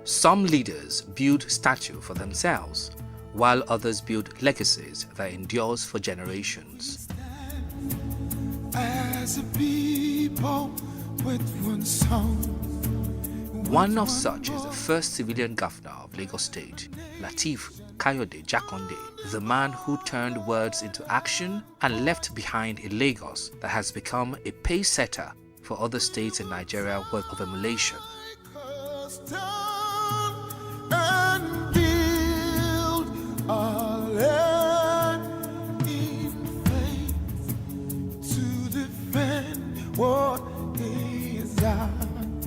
Some leaders build statues for themselves, while others build legacies that endures for generations. As a people with one song. One of such is the first civilian governor of Lagos State, Lateef Jakande, the man who turned words into action and left behind a Lagos that has become a pace setter for other states in Nigeria worth of emulation.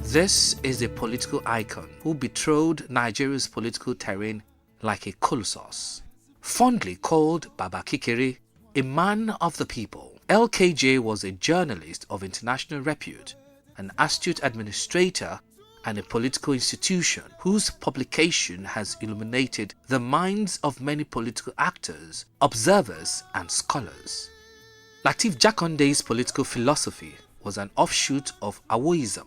This is a political icon who betrothed Nigeria's political terrain like a colossus. Fondly called Baba Kekere, a man of the people, LKJ was a journalist of international repute, an astute administrator, and a political institution whose publication has illuminated the minds of many political actors, observers, and scholars. Lateef Jakande's political philosophy was an offshoot of Awoism,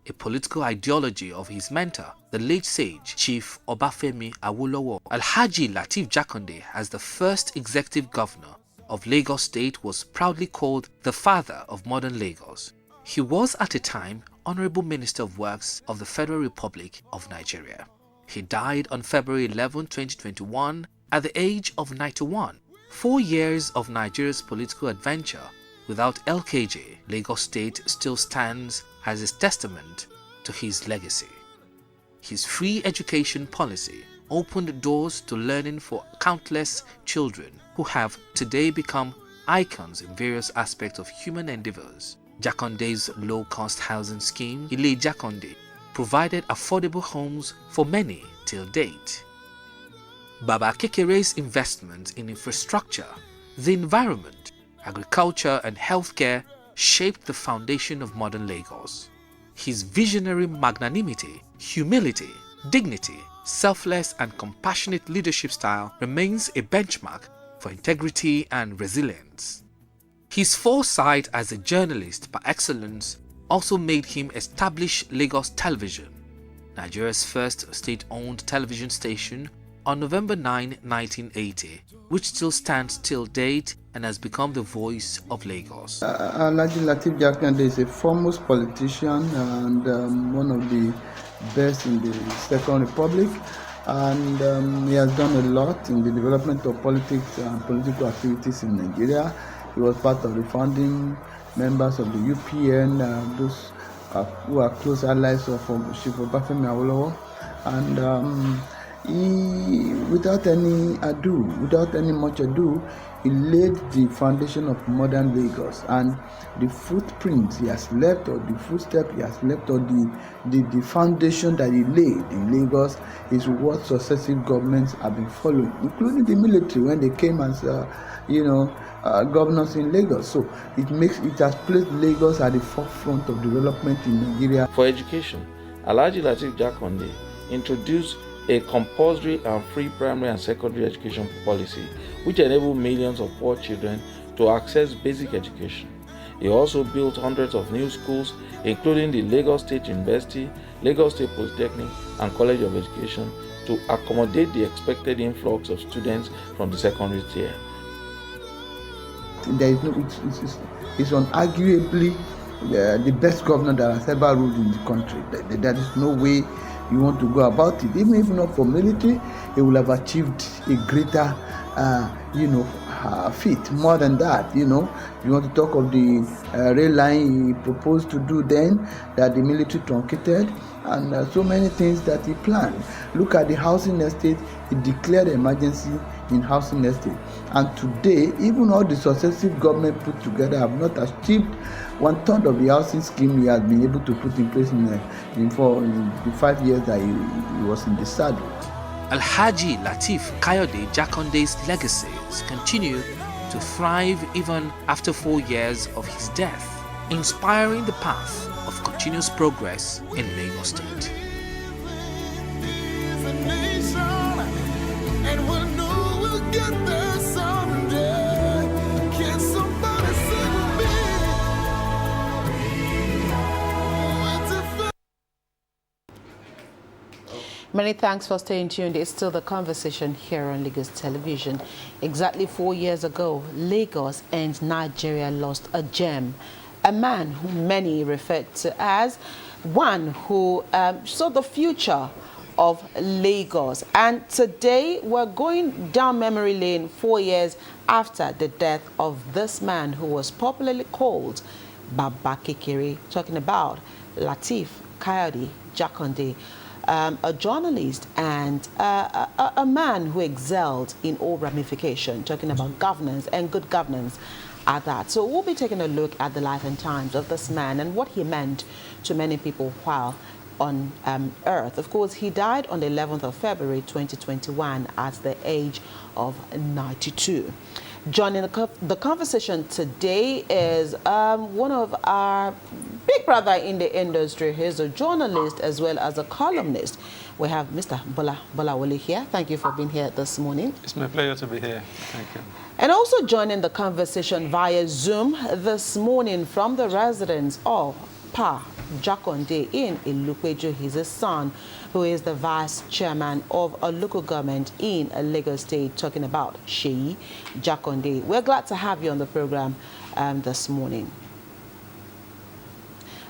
a political ideology of his mentor, the late sage Chief Obafemi Awolowo. Alhaji Lateef Jakande, as the first executive governor of Lagos State, was proudly called the father of modern Lagos. He was at a time Honorable Minister of Works of the Federal Republic of Nigeria. He died on February 11, 2021 at the age of 91. 4 years of Nigeria's political adventure without LKJ, Lagos State still stands as a testament to his legacy. His free education policy opened doors to learning for countless children who have today become icons in various aspects of human endeavors. Jakande's low-cost housing scheme, Ile Jakande, provided affordable homes for many till date. Baba Kekere's investment in infrastructure, the environment, agriculture and healthcare shaped the foundation of modern Lagos. His visionary magnanimity, humility, dignity, selfless and compassionate leadership style remains a benchmark for integrity and resilience. His foresight as a journalist par excellence also made him establish Lagos Television, Nigeria's first state-owned television station, on November 9, 1980, which still stands till date and has become the voice of Lagos. Alhaji Lateef Jakande is a foremost politician and one of the best in the Second Republic, and he has done a lot in the development of politics and political activities in Nigeria. He was part of the founding members of the UPN, those who are close allies of Chief Obafemi Awolowo, and he, without any much ado, he laid the foundation of modern Lagos, and the footprint he has left, or the footstep he has left, or the foundation that he laid in Lagos is what successive governments have been following, including the military when they came as governors in Lagos. So it has placed Lagos at the forefront of development in Nigeria. For education, Alhaji Lateef Jakande introduced a compulsory and free primary and secondary education policy which enabled millions of poor children to access basic education. He also built hundreds of new schools, including the Lagos State University, Lagos State Polytechnic and College of Education, to accommodate the expected influx of students from the secondary tier. It's unarguably the best governor that has ever ruled in the country. There is no way you want to go about it. Even if not for military, he will have achieved a greater feat. More than that, you want to talk of the rail line he proposed to do then, that the military truncated, and so many things that he planned. Look at the housing estate. He declared emergency in housing estate, and today even all the successive government put together have not achieved 1/3 of the housing scheme he has been able to put in place in the 5 years that he was in the saddle. Alhaji Lateef Jakande's legacies continue to thrive even after 4 years of his death, inspiring the path of continuous progress in Lagos State. Is a nation, and we'll know we'll get there someday. Can somebody sing with me? Many thanks for staying tuned. It's still the conversation here on Lagos Television. Exactly 4 years ago, Lagos and Nigeria lost a gem, a man who many referred to as one who saw the future of Lagos. And today we're going down memory lane 4 years after the death of this man who was popularly called Baba Kekere, talking about Lateef Jakande, a journalist and a man who excelled in all ramifications, talking about governance and good governance at that. So we'll be taking a look at the life and times of this man and what he meant to many people while on earth. Of course, he died on the 11th of February 2021 at the age of 92. Joining the conversation today is one of our big brother in the industry. He's a journalist as well as a columnist. We have Mr. Bolawole here. Thank you for being here this morning. It's my pleasure to be here. Thank you. And also joining the conversation via Zoom this morning from the residence of Pa Jakande in Ilukweju. He's a son who is the vice chairman of a local government in Lagos State, talking about Sheyi Jakande. We're glad to have you on the program this morning.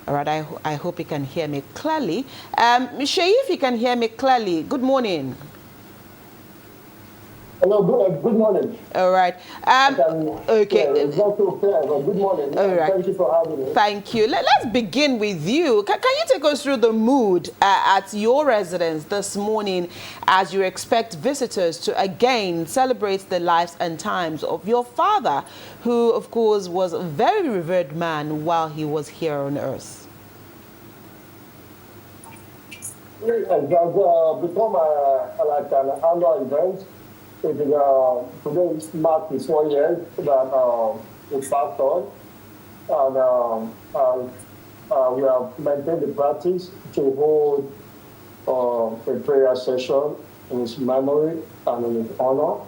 All right, I hope you can hear me clearly. Sheyi, if you can hear me clearly, good morning. Hello, good morning. All right. Okay. It's not so fair, but good morning. All right. Thank you for having me. Thank you. Let's begin with you. Can you take us through the mood at your residence this morning as you expect visitors to again celebrate the lives and times of your father, who, of course, was a very revered man while he was here on earth? It has become like an annual event. Today marks 4 years that we passed on, and we have maintained the practice to hold a prayer session in his memory and in his honor.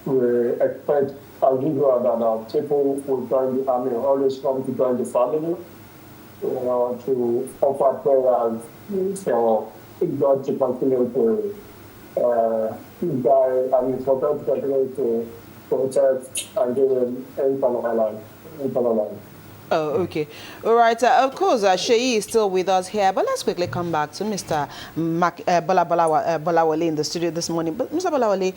We expect, as usual, that people will join the army, always come to join the family, to offer prayers for God to continue to for God to continue to protect and give him eternal life. Oh, okay. All right. Of course, Sheyi is still with us here, but let's quickly come back to Mr. Bolawole in the studio this morning. But Mr. Bolawole,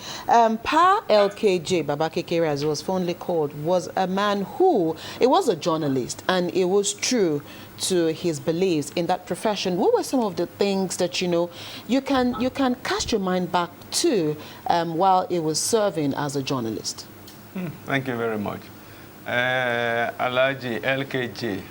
Pa LKJ, Baba Kekere, as he was fondly called, was a man who, it was a journalist, and it was true to his beliefs in that profession. What were some of the things that you can cast your mind back to while he was serving as a journalist? Thank you very much. Alaji LKJ,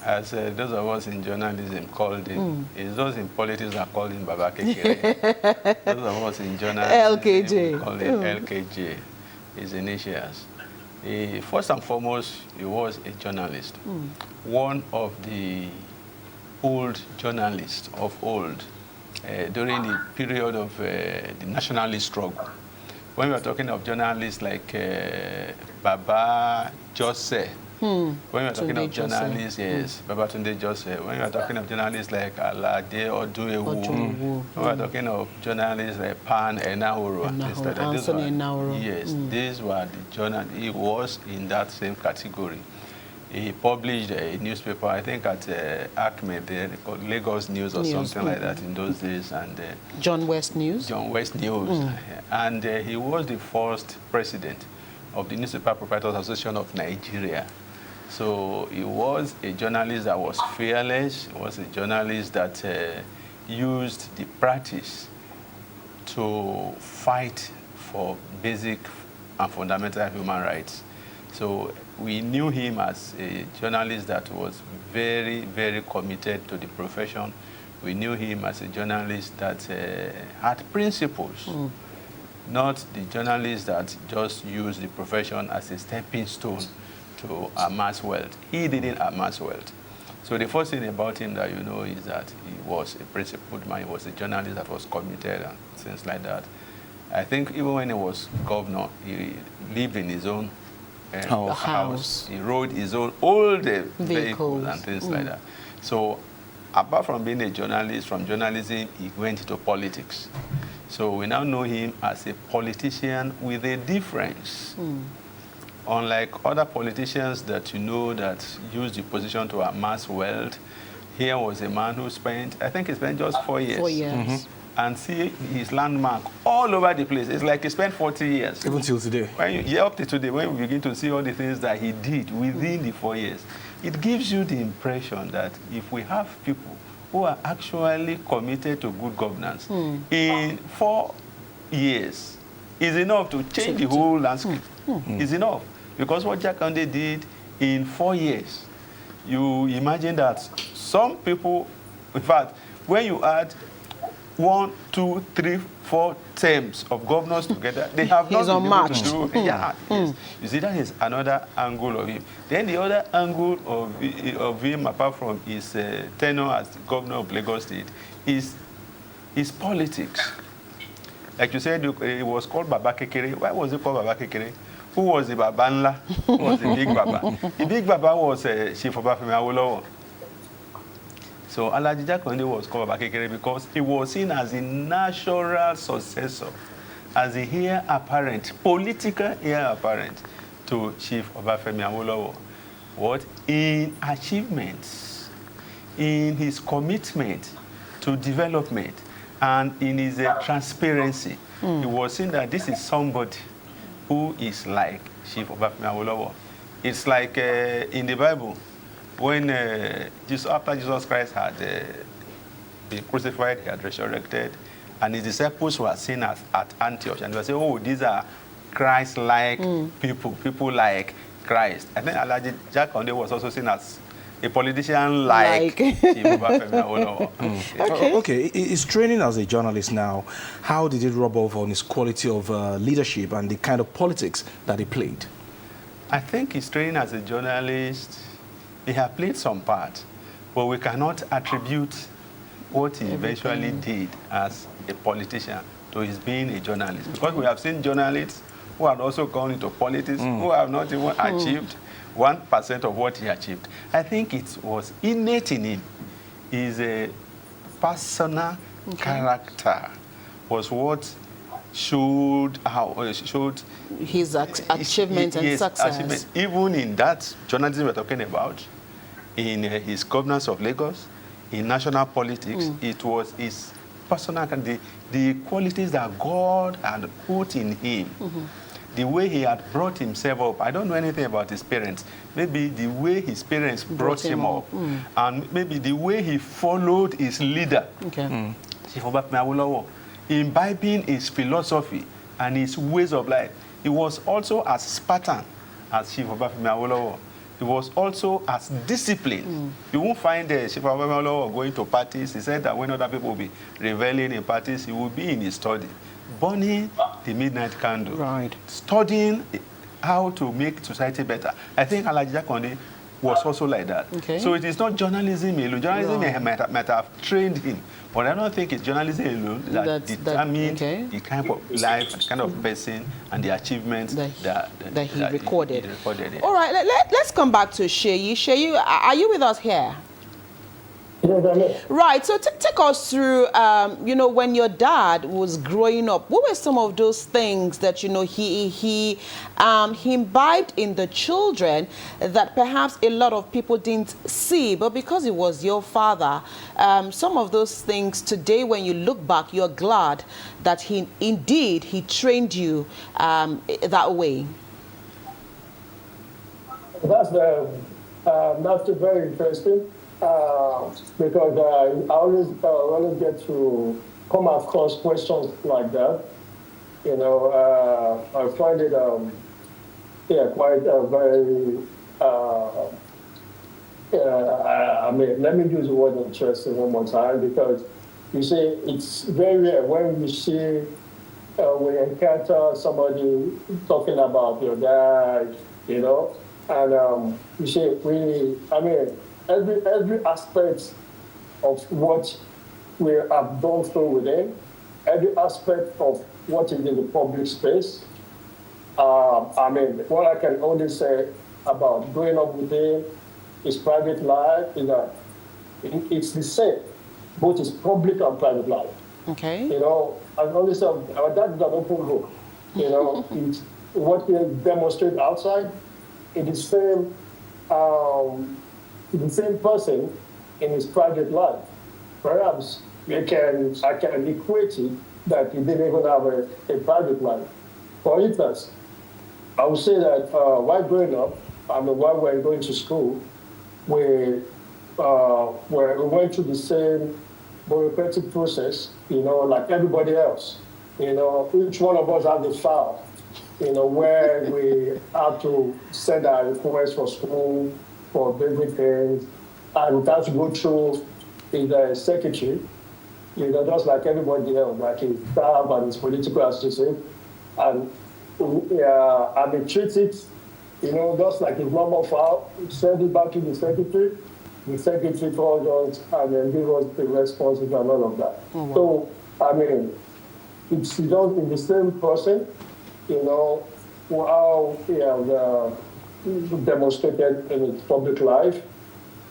as those of us in journalism called him, is those in politics are called him Baba Kekere. Those of us in journalism LKJ. we call him LKJ, his initials. First and foremost, he was a journalist. One of the old journalists of old during the period of the nationalist struggle. When we are talking of journalists like Baba Jose, when we are talking of journalists, yes, Baba Tunde Jose. When we are talking of journalists like Alade Odunewu, when we are talking of journalists like Pan Enahoro, Anthony Enahoro. Yes, these were the journalists. He was in that same category. He published a newspaper, I think at Acme, called Lagos News or something like that in those days. And John West News. John West News. And he was the first president of the Newspaper Proprietors Association of Nigeria. So he was a journalist that was fearless. He was a journalist that used the practice to fight for basic and fundamental human rights. So we knew him as a journalist that was very, very committed to the profession. We knew him as a journalist that had principles. not the journalist that just used the profession as a stepping stone to amass wealth. He didn't amass wealth. So the first thing about him that you know is that he was a principled man. He was a journalist that was committed and things like that. I think even when he was governor, he lived in his own house. He rode his own old vehicles and things like that. So apart from being a journalist, from journalism, he went into politics. So we now know him as a politician with a difference. Unlike other politicians that you know that use the position to amass wealth, here was a man who spent, I think he spent just 4 years. 4 years. And see his landmark all over the place. It's like he spent 40 years. Even till today. Up to today, when we begin to see all the things that he did within the 4 years, it gives you the impression that if we have people who are actually committed to good governance, in 4 years is enough to change the whole landscape. Is enough. Because what Jakande did in 4 years, you imagine that some people, in fact, when you add 1, 2, 3, 4 terms of governors together, they have not been able to do. Yes. You see, that is another angle of him. Then the other angle of him, apart from his tenure as the governor of Lagos State, is politics. Like you said, it was called Baba Kekere. Why was it called Baba Kekere? Who was the Babanla? Who was the Big Baba? The Big Baba was Chief Obafemi Awolowo. So Alhaji Jakande was called Baba Kekere because he was seen as a natural successor, as a heir apparent, political heir apparent to Chief Obafemi Awolowo. What? In achievements, in his commitment to development, and in his transparency, he was seen that this is somebody who is like Chief Obafemi Awolowo. It's like in the Bible, when after Jesus Christ had been crucified, he had resurrected, and his disciples were seen at Antioch, and they were saying, oh, these are Christ-like people like Christ. I think Alhaji Jakande was also seen as a politician like Chief Obafemi Awolowo. Okay, he's training as a journalist now. How did it rub off on his quality of leadership and the kind of politics that he played? I think his training as a journalist, he has played some part, but we cannot attribute what he eventually did as a politician to his being a journalist. Because we have seen journalists who have also gone into politics, who have not even achieved 1% of what he achieved. I think it was innate in him. His personal character was what showed his achievement and success. Even in that journalism we're talking about, in his governance of Lagos, in national politics, it was his personal, the qualities that God had put in him. The way he had brought himself up. I don't know anything about his parents. Maybe the way his parents brought him up. And maybe the way he followed his leader, Chief Obafemi Awolowo, imbibing his philosophy and his ways of life. He was also as Spartan as Chief Obafemi Awolowo. He was also as disciplined. You won't find Chief Obafemi Awolowo going to parties. He said that when other people will be reveling in parties, he will be in his study, burning the midnight candle, studying how to make society better. I think Alhaji Jakande was also like that. So it is not journalism alone. Journalism might have trained him, but I don't think it's journalism alone that determined the kind of life, the kind of person, and the achievements that he recorded. All right, let's come back to Sheyi. Sheyi, are you with us here? Right, so take us through, when your dad was growing up, what were some of those things that, he imbibed in the children that perhaps a lot of people didn't see, but because it was your father, some of those things today, when you look back, you're glad that he trained you that way. That's very interesting. Because I always get to come across questions like that. I find it quite very. Let me use the word interesting one more time, because you see it's very rare when you see we encounter somebody talking about your dad, and you see, every aspect of what we have gone through with him, every aspect of what is in the public space. What I can only say about growing up with him, his private life, is that it's the same, both his public and private life. Okay. I only say our dad is an open book. It's what he demonstrates outside, it's the same person in his private life. Perhaps I can equate it that he didn't even have a private life. For instance, I would say that while growing up, while we were going to school, we went through the same bureaucratic process, like everybody else. Each one of us had a file, where we had to send our request for school, for basic things, and we had to go through the secretary, just like everybody else, like his staff and his political associate. And they treat it, just like a normal file, send it back to the secretary for us, and then give us the responses and all of that. Oh, wow. So, it's just in the same person, how he has demonstrated in his public life.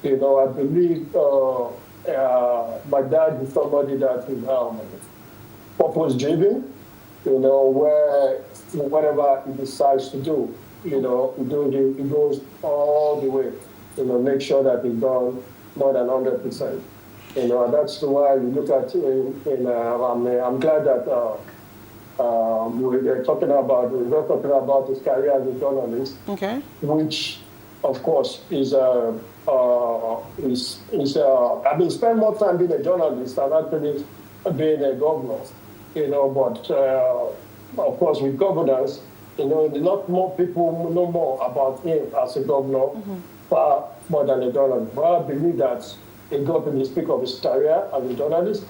I believe my dad is somebody that is purpose-driven, where whatever he decides to do, he goes all the way, make sure that he's done more than 100%. And that's why you look at, I'm glad that we're talking about his career as a journalist, Okay. which, of course, spend more time being a journalist than actually being a governor, but of course, with governance, a lot more people know more about him as a governor, far more than a journalist. But I believe that he got in the peak of his career as a journalist,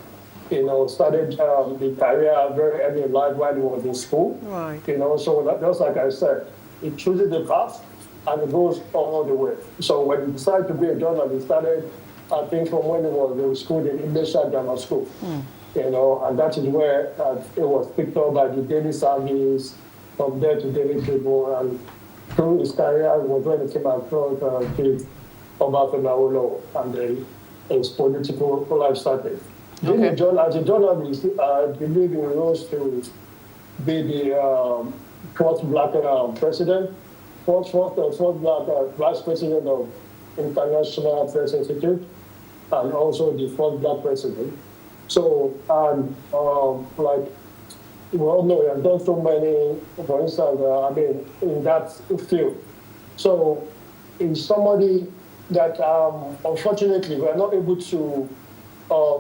started the career very early in life while he was in school, Right. So that, just like I said, he chooses the path and it goes all the way. So when he decided to be a journalist, he started, I think, from when he was in school, the English Grammar School, and that is where it was picked up by the Daily Service, from there to Daily Tribune, and through his career was when he came across Chief Obafemi and his political life started. Okay. As a journalist, I believe he rose to be the fourth black president, fourth black vice president of International Press Institute, and also the fourth black president. So, like we all know, he has done so many, for instance, in that field. So, he's somebody that, unfortunately, we are not able to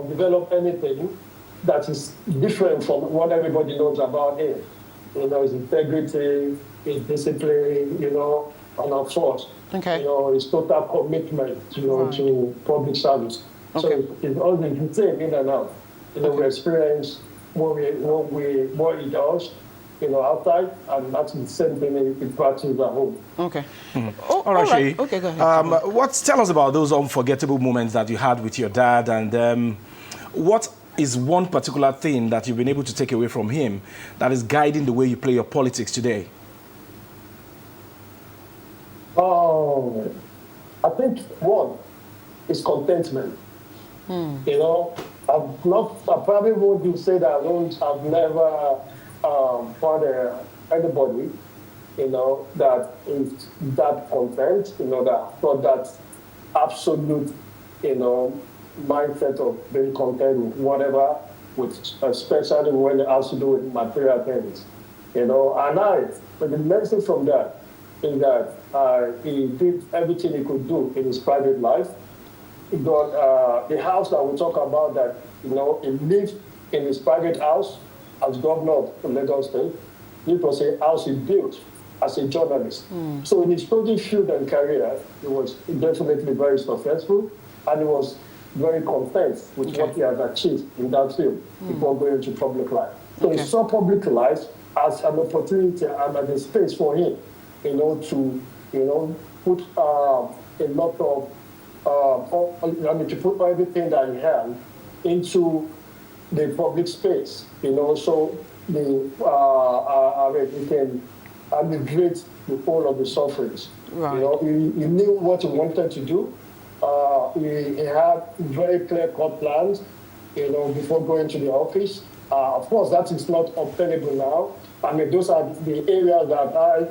develop anything that is different from what everybody knows about him. His integrity, his discipline, and of course, Okay. his total commitment, Right. to public service. Okay. So it's always the same in and out. We experience what he does, outside, and that's the same thing in practice at home. Okay. All right, Sheyi. Okay, go ahead. Tell us about those unforgettable moments that you had with your dad, and what is one particular thing that you've been able to take away from him that is guiding the way you play your politics today? I think one is contentment. I probably won't say that I've never found anybody, that is that content, that got that absolute, mindset of being content with whatever, especially when it has to do with material things, but the lesson from that is that he did everything he could do in his private life. He got the house that we talk about, that he lived in his private house as governor of Lagos State. It was a house he built as a journalist. So in his public field and career, he was definitely very successful, and he was very content with what he has achieved in that field before going into public life. So he saw public life as an opportunity and as a space for him, to, put a lot of, to put everything that he had into the public space, so he can alleviate the whole of the sufferings. Right. He knew what he wanted to do. He had very clear-cut plans, before going to the office. Of course, that is not obtainable now. I mean, those are the areas that I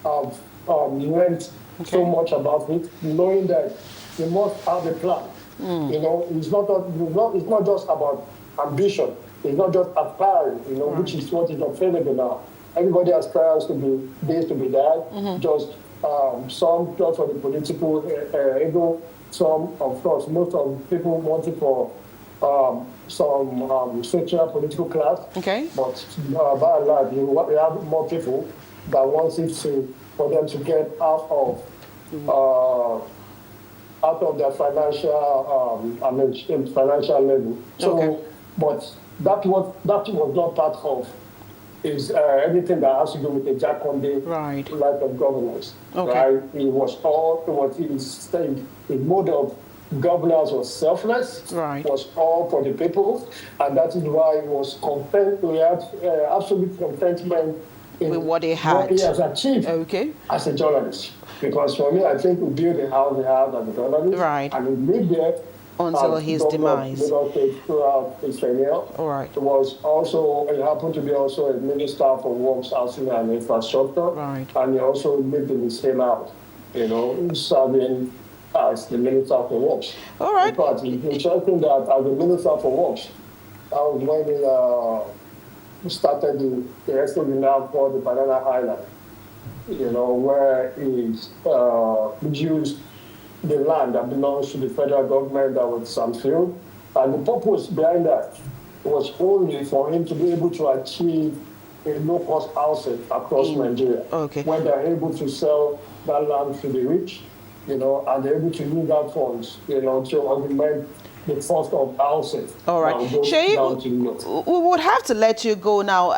have learned so much about it, knowing that you must have a plan. It's not just about ambition. It's not just aspiring, which is what is obtainable now. Everybody aspires to be this, to be that. Just some just for the political ego. Some, of course, most of the people want it for some social political class. Okay. But by and large, we have more people that want it for them to get out of their financial, financial level. So, but that was not part of is anything that has to do with the Jakande life of governance. Right? It was his mode of governance was selfless, was all for the people, and that is why he was content. We had absolute contentment in with what he had. What he has achieved as a journalist. Because for me, I think we built the house we have as a journalist, and we lived there until his demise. Throughout his tenure. It was also, it happened to be also a minister for works, housing and infrastructure. And he also lived in the same house, serving as the minister for works. But it's interesting that as the minister for works, I was when he started the estate we now call the Banana Island, where he used the land that belongs to the federal government that was some field. And the purpose behind that was only for him to be able to achieve a low-cost housing across Nigeria, where they're able to sell that land to the rich, and they're able to use that funds, to augment the cost of housing. All right. Shay, we would have to let you go now.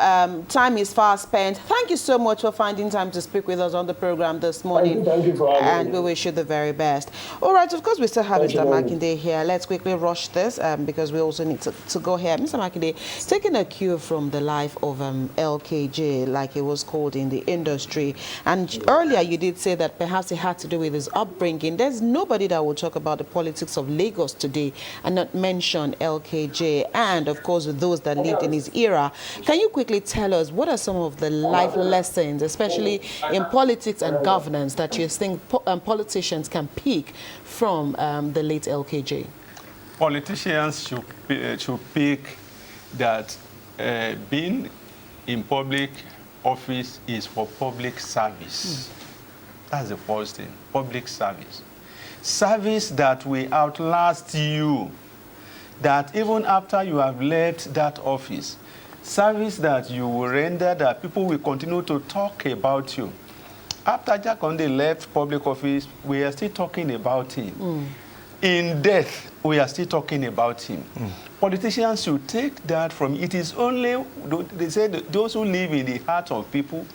Time is fast spent. Thank you so much for finding time to speak with us on the program this morning. Thank you for having me. And we wish you the very best. All right, of course, we still have Mr. Makinde here. Let's quickly rush this because we also need to go here. Mr. Makinde, taking a cue from the life of LKJ, like it was called in the industry. And earlier you did say that perhaps it had to do with his upbringing. There's nobody that will talk about the politics of Lagos today and not mention LKJ and, of course, those that lived in his era. Can you quickly tell us what are some of the life lessons, especially in politics and governance, that you think politicians can pick from the late LKJ? Politicians should pick that being in public office is for public service. That's the first thing, public service. Service that will outlast you, that even after you have left that office, service that you will render that people will continue to talk about you. After Jakande left public office, we are still talking about him. In death, we are still talking about him. Politicians should take that from, it is only, they say those who live in the hearts of people,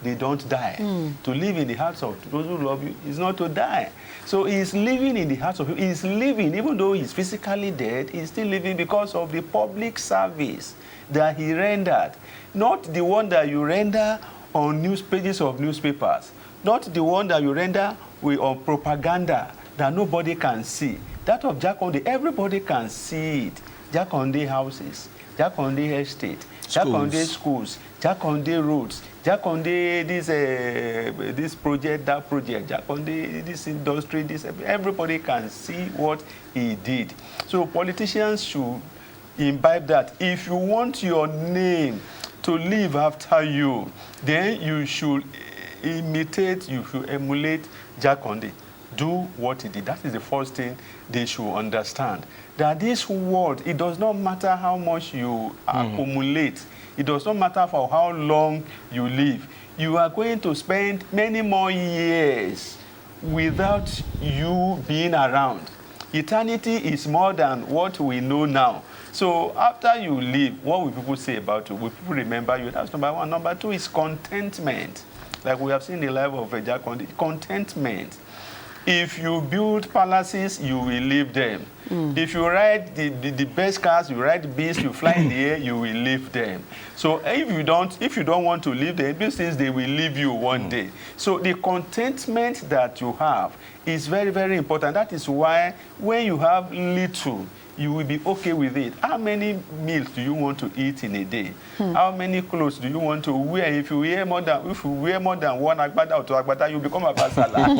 they don't die. To live in the hearts of those who love you is not to die. So he's living in the hearts of people. He's living, even though he's physically dead, he's still living because of the public service that he rendered. Not the one that you render on pages of newspapers. Not the one that you render on propaganda that nobody can see. That of Jakande, everybody can see it. Jakande houses, Jakande estate, Jakande schools, Jakande roads, Jakande this project, that project, Jakande this industry, this, everybody can see what he did. So politicians should imbibe that. If you want your name to live after you, then you should imitate, you should emulate Jakande. Do what he did. That is the first thing they should understand. That this world, it does not matter how much you accumulate. It does not matter for how long you live. You are going to spend many more years without you being around. Eternity is more than what we know now. So after you leave, what will people say about you? Will people remember you? That's number one. Number two is contentment. Like we have seen in the life of Jakande, contentment. If you build palaces, you will live them. If you ride the best cars, you ride beasts, you fly in the air, you will live them. So if you don't want to live them, these things, they will leave you one day. So the contentment that you have is very, very important. That is why when you have little, you will be okay with it. How many meals do you want to eat in a day? How many clothes do you want to wear? If you wear more than one agbada or two agbada, you become a basala. You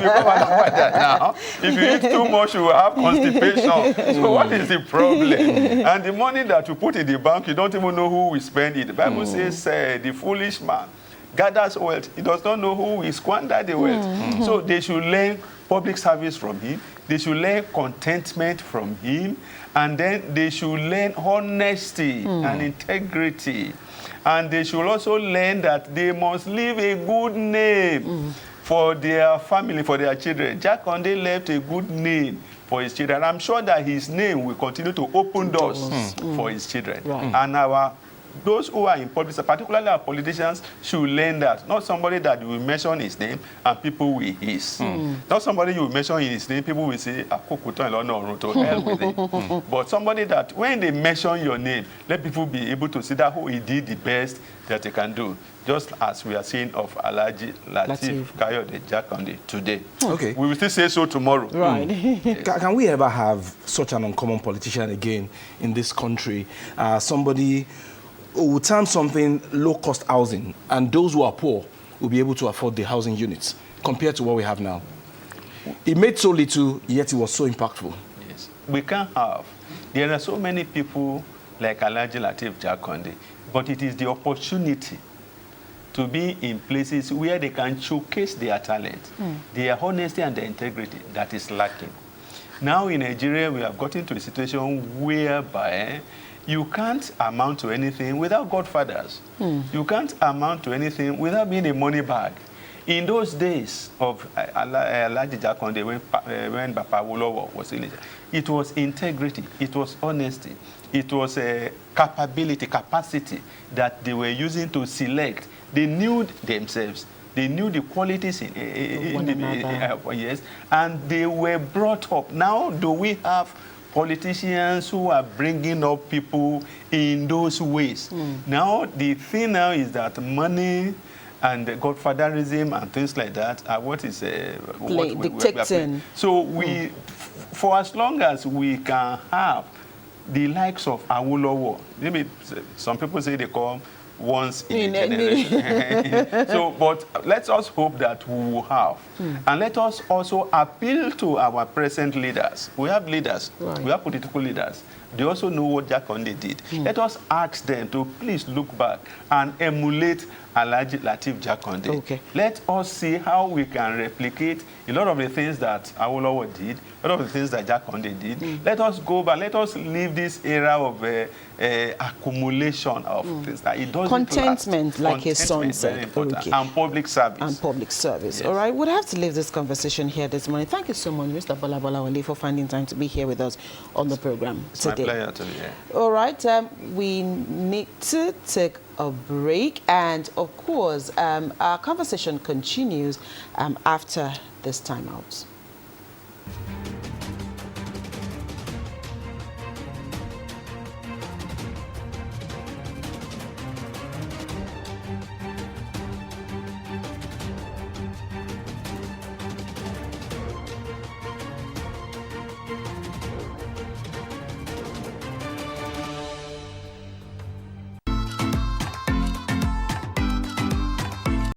become an agbada now. If you eat too much, you will have constipation. So what is the problem? And the money that you put in the bank, you don't even know who will spend it. The Bible says the foolish man gathers wealth. He does not know who will squander the wealth. So they should learn public service from him. They should learn contentment from him, and then they should learn honesty and integrity. And they should also learn that they must leave a good name for their family, for their children. Jakande left a good name for his children. I'm sure that his name will continue to open doors for his children. Right. And those who are in politics, particularly our politicians, should learn that. Not somebody that you will mention his name and people will hiss. Not somebody you will mention his name, people will say, to hell with it. But somebody that when they mention your name, let people be able to see that he did the best that they can do. Just as we are seeing of Alhaji Lateef Kayode Jakande today. Okay. We will still say so tomorrow. Right. Can we ever have such an uncommon politician again in this country? Somebody who will term something low-cost housing, and those who are poor will be able to afford the housing units compared to what we have now. It made so little, yet it was so impactful. Yes. We can't have. There are so many people like Alhaji Lateef Jakande, but it is the opportunity to be in places where they can showcase their talent, their honesty and their integrity that is lacking. Now in Nigeria, we have gotten to a situation whereby you can't amount to anything without godfathers. You can't amount to anything without being a money bag. In those days of Alhaji Jakande, when Baba Awolowo was in it was integrity, it was honesty, it was capacity that they were using to select. They knew themselves. They knew the qualities yes, and they were brought up. Now, do we have politicians who are bringing up people in those ways? Now, the thing now is that money and godfatherism and things like that are what is dictating. So for as long as we can have the likes of Awolowo, maybe some people say they come once in a generation. So, but let us hope that we will have. And let us also appeal to our present leaders. We have leaders. Right. We have political leaders. They also know what Jakande did. Let us ask them to please look back and emulate Alhaji Lateef Jakande. Okay. Let us see how we can replicate a lot of the things that Awolowo did, a lot of the things that Jakande did. Let us go back. Let us leave this era of accumulation of things. That it doesn't Contentment, like his son said. Okay. And public service. And public service. Yes. All right, we'll have to leave this conversation here this morning. Thank you so much, Mr. Bola Bolawale, for finding time to be here with us on the program today. My pleasure to be here. All right, we need to take a break, and of course, our conversation continues after this time out.